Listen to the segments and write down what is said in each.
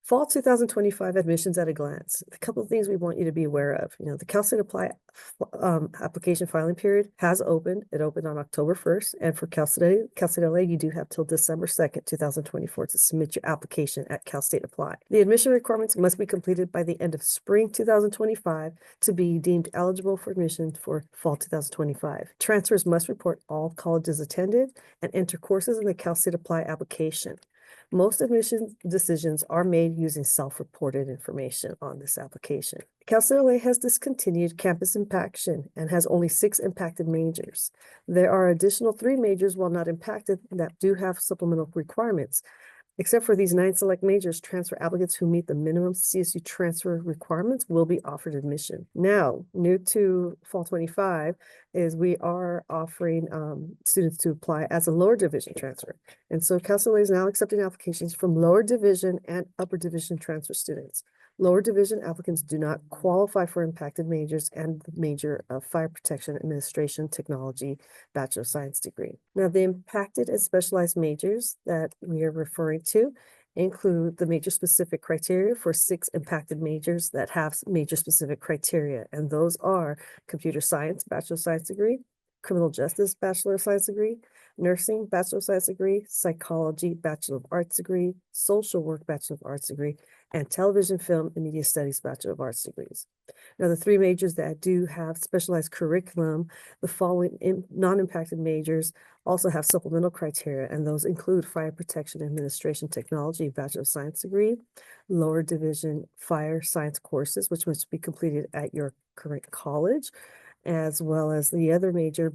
Fall 2025 admissions at a glance. A couple of things we want you to be aware of. The Cal State Apply application filing period has opened. It opened on October 1st. And for Cal State LA, you do have till December 2nd, 2024 to submit your application at Cal State Apply. The admission requirements must be completed by the end of spring 2025 to be deemed eligible for admission for fall 2025. Transfers must report all colleges attended and enter courses in the Cal State Apply application. Most admission decisions are made using self-reported information on this application. Cal State LA has discontinued campus impaction and has only 6 impacted majors. There are additional 3 majors, while not impacted, that do have supplemental requirements. Except for these 9 select majors, transfer applicants who meet the minimum CSU transfer requirements will be offered admission. Now, new to fall 25 is we are offering students to apply as a lower division transfer. And so Cal State LA is now accepting applications from lower division and upper division transfer students. Lower division applicants do not qualify for impacted majors and the major of Fire Protection Administration Technology Bachelor of Science degree. Now, the impacted and specialized majors that we are referring to include the major specific criteria for 6 impacted majors that have major specific criteria, and those are Computer Science Bachelor of Science degree, Criminal Justice Bachelor of Science degree, Nursing Bachelor of Science degree, Psychology Bachelor of Arts degree, Social Work Bachelor of Arts degree, and Television, Film, and Media Studies Bachelor of Arts degrees. Now, the 3 majors that do have specialized curriculum, the following non-impacted majors also have supplemental criteria, and those include Fire Protection Administration Technology Bachelor of Science degree, lower division fire science courses, which must be completed at your current college, as well as the other major,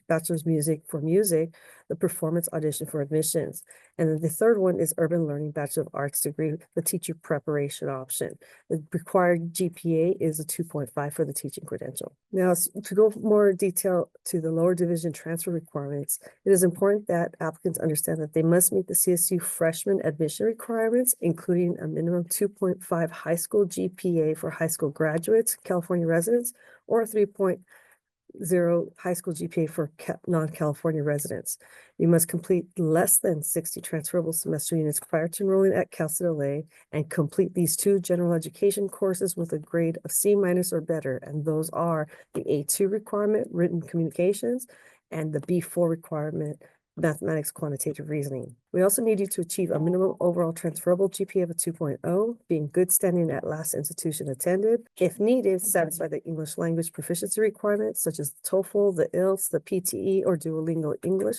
bachelor's music for music, the performance audition for admissions. And then the third one is urban learning Bachelor of Arts degree, the teacher preparation option. The required GPA is a 2.5 for the teaching credential. Now, to go more detail to the lower division transfer requirements, it is important that applicants understand that they must meet the CSU freshman admission requirements, including a minimum 2.5 high school GPA for high school graduates, California residents, or a 3.0 high school GPA for non-California residents. You must complete less than 60 transferable semester units prior to enrolling at Cal State LA and complete these 2 general education courses with a grade of C- or better. And those are the A2 requirement, written communications, and the B4 requirement, mathematics, quantitative reasoning. We also need you to achieve a minimum overall transferable GPA of a 2.0, being good standing at last institution attended. If needed, satisfy the English language proficiency requirements such as the TOEFL, the IELTS, the PTE, or Duolingo English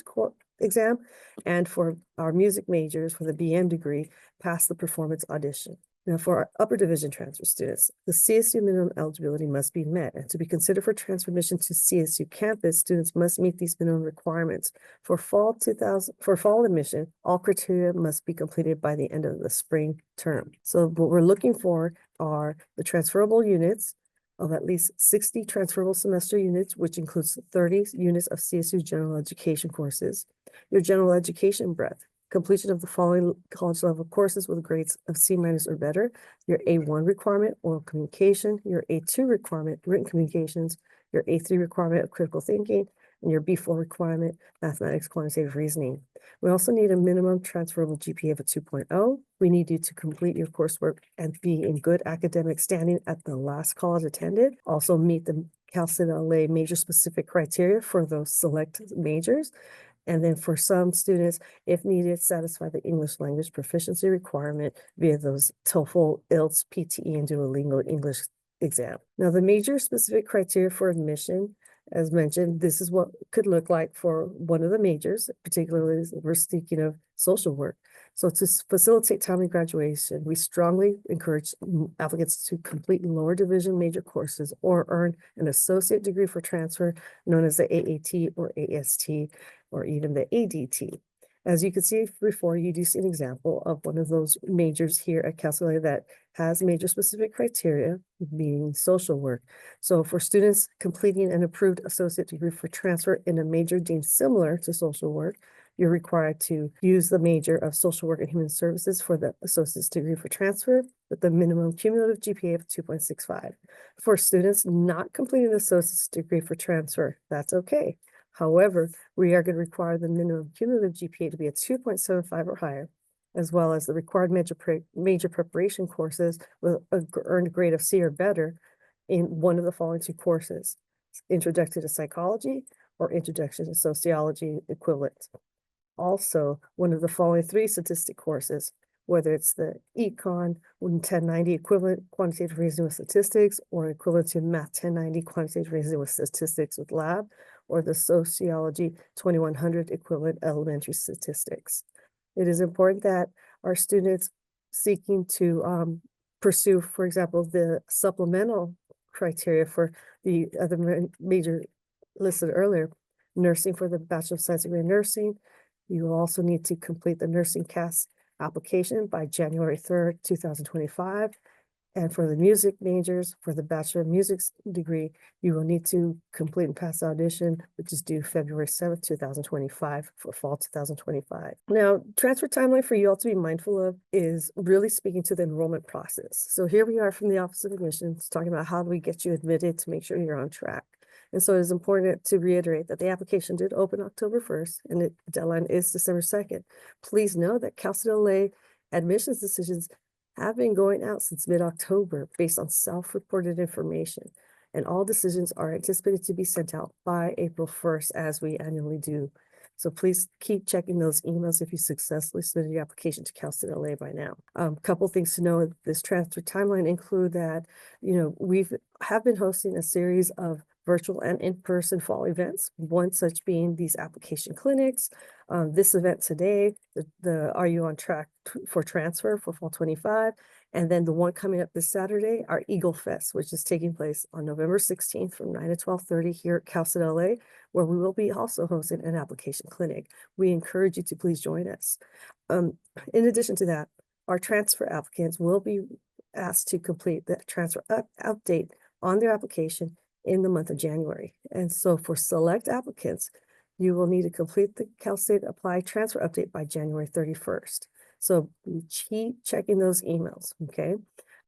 exam. And for our music majors, for the BM degree, pass the performance audition. Now, for our upper division transfer students, the CSU minimum eligibility must be met, and to be considered for transfer admission to CSU campus, students must meet these minimum requirements. For fall admission, all criteria must be completed by the end of the spring term. So what we're looking for are the transferable units of at least 60 transferable semester units, which includes 30 units of CSU general education courses, your general education breadth, completion of the following college level courses with grades of C- or better, your A1 requirement, oral communication, your A2 requirement, written communications, your A3 requirement of critical thinking, and your B4 requirement, mathematics, quantitative reasoning. We also need a minimum transferable GPA of a 2.0. We need you to complete your coursework and be in good academic standing at the last college attended. Also meet the Cal State LA major specific criteria for those select majors. And then for some students, if needed, satisfy the English language proficiency requirement via those TOEFL, IELTS, PTE, and Duolingo English exam. Now, the major specific criteria for admission, as mentioned, this is what could look like for one of the majors, particularly if we're speaking of social work. So to facilitate timely graduation, we strongly encourage applicants to complete lower division major courses or earn an associate degree for transfer known as the AAT or AST, or even the ADT. As you can see before, you do see an example of one of those majors here at Cal State that has major specific criteria, being social work. So for students completing an approved associate degree for transfer in a major deemed similar to social work, you're required to use the major of social work and human services for the associate's degree for transfer with the minimum cumulative GPA of 2.65. For students not completing the associate's degree for transfer, that's okay. However, we are going to require the minimum cumulative GPA to be a 2.75 or higher, as well as the required major preparation courses with a earned grade of C or better in one of the following two courses: Introduction to Psychology or Introduction to Sociology equivalent. Also, one of the following three statistic courses, whether it's the Econ 1090 equivalent quantitative reasoning with statistics, or equivalent to Math 1090 quantitative reasoning with statistics with lab, or the Sociology 2100 equivalent elementary statistics. It is important that our students seeking to pursue, for example, the supplemental criteria for the other major listed earlier, nursing for the Bachelor of Science degree in nursing. You will also need to complete the nursing CAS application by January 3rd, 2025. And for the music majors, for the Bachelor of Music degree, you will need to complete and pass the audition, which is due February 7th, 2025 for fall 2025. Now, transfer timeline for you all to be mindful of is really speaking to the enrollment process. So here we are from the Office of Admissions talking about how do we get you admitted to make sure you're on track. And so it is important to reiterate that the application did open October 1st and the deadline is December 2nd. Please know that Cal State LA admissions decisions have been going out since mid-October based on self-reported information. And all decisions are anticipated to be sent out by April 1st, as we annually do. So please keep checking those emails if you successfully submitted your application to Cal State LA by now. Couple things to know: this transfer timeline include that, we have been hosting a series of virtual and in-person fall events, one such being these application clinics. This event today, the Are You on Track for Transfer for Fall 25, and then the one coming up this Saturday, our Eagle Fest, which is taking place on November 16th from 9 to 12:30 here at Cal State LA, where we will be also hosting an application clinic. We encourage you to please join us. In addition to that, our transfer applicants will be asked to complete the transfer update on their application in the month of January. And so for select applicants, you will need to complete the Cal State Apply Transfer Update by January 31st. So keep checking those emails, okay?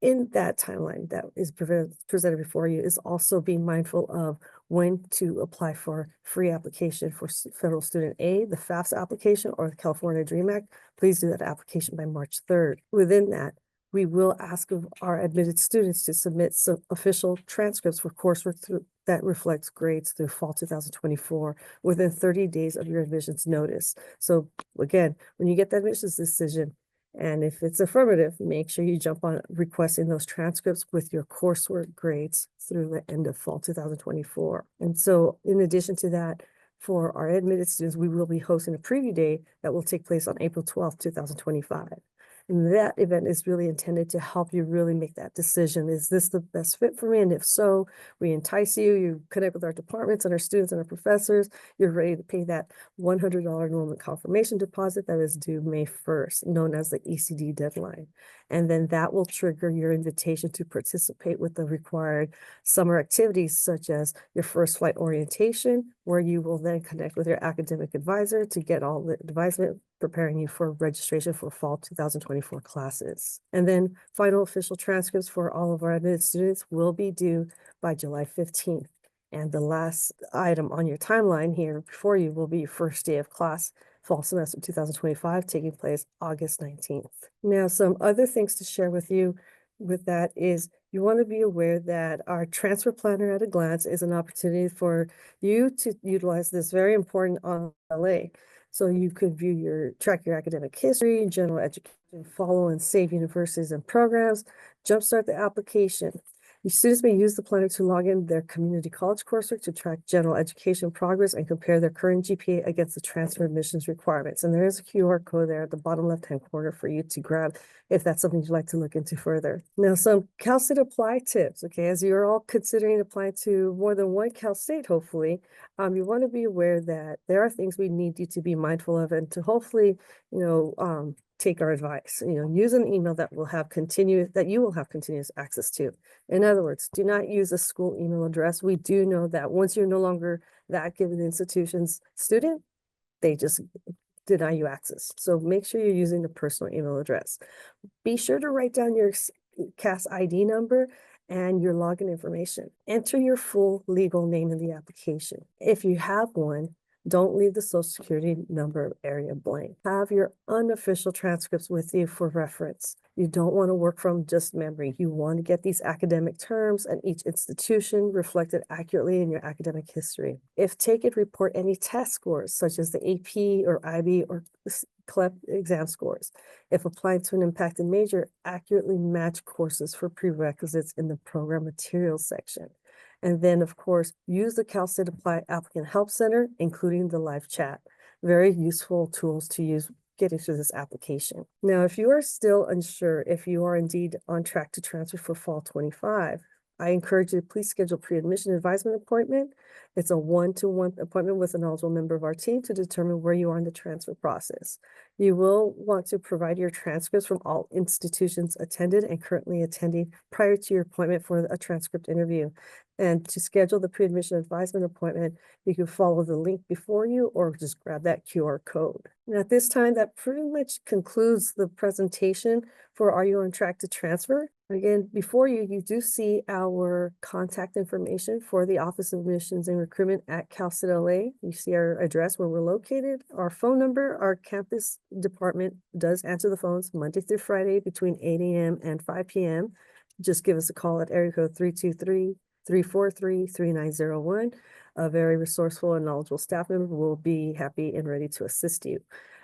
In that timeline that is presented before you is also being mindful of when to apply for free application for federal student aid, the FAFSA application, or the California DREAM Act. Please do that application by March 3rd. Within that, we will ask of our admitted students to submit some official transcripts for coursework that reflects grades through fall 2024 within 30 days of your admissions notice. So again, when you get the admissions decision, and if it's affirmative, make sure you jump on requesting those transcripts with your coursework grades through the end of fall 2024. And so in addition to that, for our admitted students, we will be hosting a preview day that will take place on April 12th, 2025. And that event is really intended to help you really make that decision. Is this the best fit for me? And if so, we entice you, you connect with our departments and our students and our professors, you're ready to pay that $100 enrollment confirmation deposit that is due May 1st, known as the ECD deadline. And then that will trigger your invitation to participate with the required summer activities, such as your first flight orientation, where you will then connect with your academic advisor to get all the advisement preparing you for registration for fall 2024 classes. And then final official transcripts for all of our admitted students will be due by July 15th. And the last item on your timeline here before you will be your first day of class, fall semester 2025, taking place August 19th. Now, some other things to share with you with that is you want to be aware that our transfer planner at a glance is an opportunity for you to utilize this very important on LA. So you could track your academic history, general education, follow and save universities and programs, jumpstart the application. Your students may use the planner to log in their community college coursework to track general education progress and compare their current GPA against the transfer admissions requirements. And there is a QR code there at the bottom left-hand corner for you to grab if that's something you'd like to look into further. Now, some Cal State Apply tips, okay? As you're all considering applying to more than one Cal State, hopefully, you want to be aware that there are things we need you to be mindful of and to hopefully, take our advice. Use an email that you will have continuous access to. In other words, do not use a school email address. We do know that once you're no longer that given institution's student, they just deny you access. So make sure you're using a personal email address. Be sure to write down your CAS ID number and your login information. Enter your full legal name in the application. If you have one, Don't leave the social security number area blank. Have your unofficial transcripts with you for reference. You don't want to work from just memory. You want to get these academic terms and each institution reflected accurately in your academic history. If taken, report any test scores such as the AP or IB or CLEP exam scores. If applying to an impacted major, accurately match courses for prerequisites in the program materials section. And then, of course, use the Cal State Apply Applicant Help Center, including the live chat. Very useful tools to use getting through this application. Now, if you are still unsure if you are indeed on track to transfer for fall 25, I encourage you to please schedule pre-admission advisement appointment. It's a one-to-one appointment with a knowledgeable member of our team to determine where you are in the transfer process. You will want to provide your transcripts from all institutions attended and currently attending prior to your appointment for a transcript interview. And to schedule the pre-admission advisement appointment, you can follow the link before you or just grab that QR code. And at this time, that pretty much concludes the presentation for Are You on Track to Transfer? Again, before you, you do see our contact information for the Office of Admissions and Recruitment at Cal State LA. You see our address where we're located, our phone number. Our campus department does answer the phones Monday through Friday between 8 a.m. and 5 p.m. Just give us a call at area code 323-343-3901. A very resourceful and knowledgeable staff member will be happy and ready to assist you.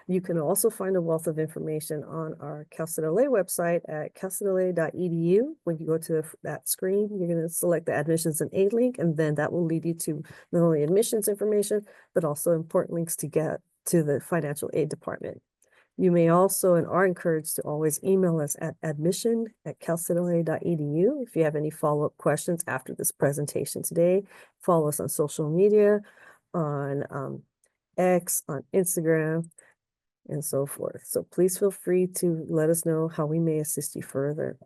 You can also find a wealth of information on our Cal State LA website at calstatela.edu. When you go to that screen, you're going to select the admissions and aid link, and then that will lead you to not only admissions information, but also important links to get to the financial aid department. You may also and are encouraged to always email us at admission@calstatela.edu if you have any follow-up questions after this presentation today. Follow us on social media, on X, on Instagram, and so forth. So please feel free to let us know how we may assist you further.